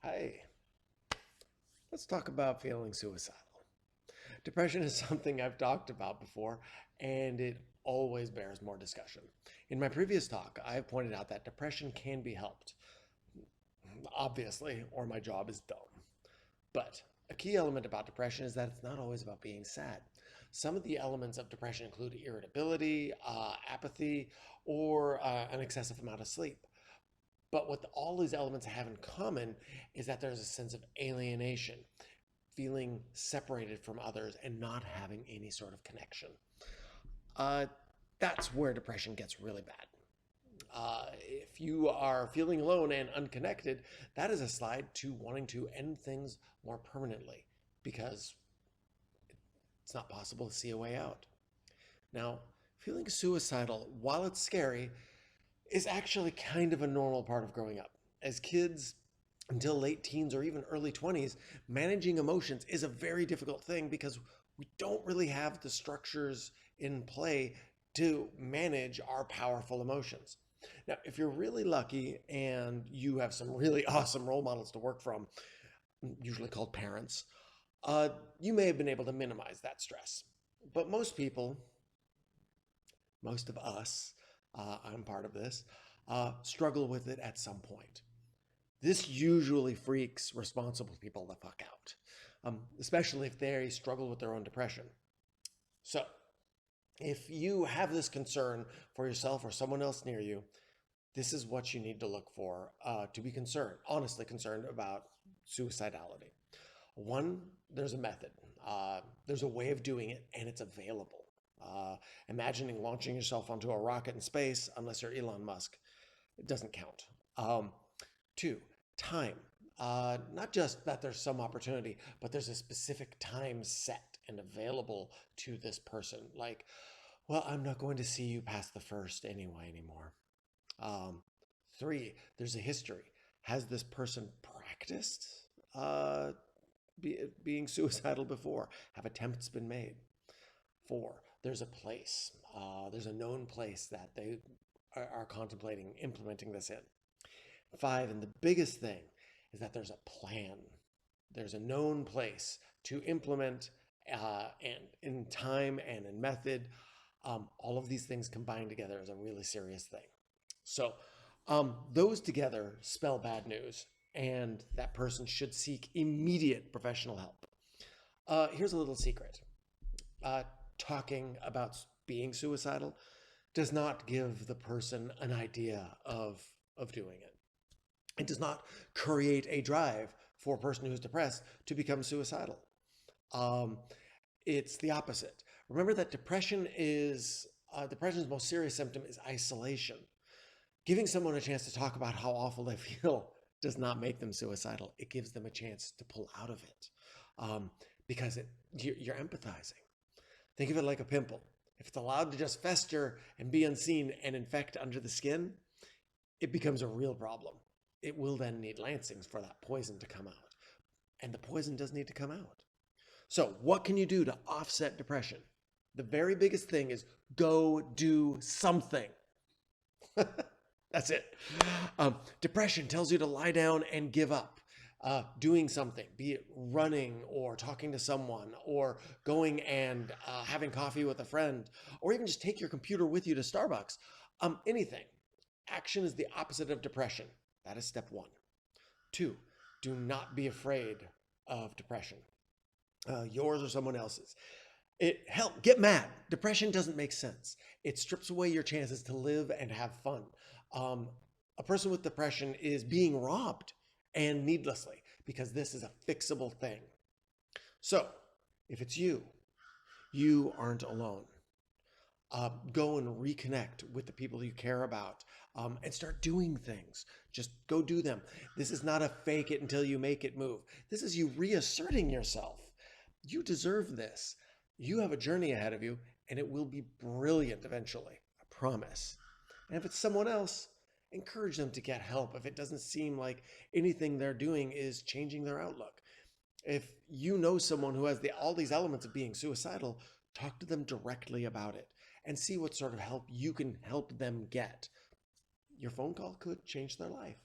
Hi, let's talk about feeling suicidal. Depression is something I've talked about before, and it always bears more discussion. In my previous talk, I've pointed out that depression can be helped, obviously, or my job is done. But a key element about depression is that it's not always about being sad. Some of the elements of depression include irritability, apathy, or an excessive amount of sleep. But what all these elements have in common is that there's a sense of alienation, feeling separated from others and not having any sort of connection. Uh, that's where depression gets really bad. If you are feeling alone and unconnected, that is a slide to wanting to end things more permanently because it's not possible to see a way out. Now, feeling suicidal, while it's scary, is actually kind of a normal part of growing up. As kids, until late teens or even early 20s, managing emotions is a very difficult thing because we don't really have the structures in play to manage our powerful emotions. Now, if you're really lucky and you have some really awesome role models to work from, usually called parents, you may have been able to minimize that stress. But most people, most of us, I'm part of this, struggle with it at some point. This usually freaks responsible people the fuck out, especially if they struggle with their own depression. So, if you have this concern for yourself or someone else near you, this is what you need to look for to be concerned, honestly concerned about suicidality. One, there's a method, there's a way of doing it, and it's available. Imagining launching yourself onto a rocket in space, unless you're Elon Musk, it doesn't count. Two, time. Not just that there's some opportunity, but there's a specific time set and available to this person. Like, well, I'm not going to see you past the first anyway anymore. Um, Three, there's a history. Has this person practiced uh, being suicidal before? Have attempts been made? Four, there's a place. There's a known place that they are contemplating implementing this in. Five, and the biggest thing is that there's a plan. There's a known place to implement and in time and in method. All of these things combined together is a really serious thing. So those together spell bad news, and that person should seek immediate professional help. Here's a little secret. Uh, Talking about being suicidal does not give the person an idea of doing it. It does not create a drive for a person who's depressed to become suicidal. Um, it's the opposite. Remember that depression's most serious symptom is isolation. Giving someone a chance to talk about how awful they feel does not make them suicidal. It gives them a chance to pull out of it because you're empathizing. Think of it like a pimple. If it's allowed to just fester and be unseen and infect under the skin, it becomes a real problem. It will then need lancings for that poison to come out. And the poison does need to come out. So, what can you do to offset depression? The very biggest thing is go do something. That's it. Depression tells you to lie down and give up. Doing something, be it running or talking to someone or going and having coffee with a friend, or even just take your computer with you to Starbucks. Anything. Action is the opposite of depression. That is step one. Two, do not be afraid of depression, yours or someone else's. Get mad. Depression doesn't make sense. It strips away your chances to live and have fun. Um, a person with depression is being robbed and needlessly because this is a fixable thing. So, if it's you, you aren't alone. Go and reconnect with the people you care about and start doing things. Just go do them. This is not a fake it until you make it move. This is you reasserting yourself. You deserve this. You have a journey ahead of you, and it will be brilliant eventually. I promise. And if it's someone else, encourage them to get help if it doesn't seem like anything they're doing is changing their outlook. If you know someone who has all these elements of being suicidal, talk to them directly about it and see what sort of help you can help them get. Your phone call could change their life.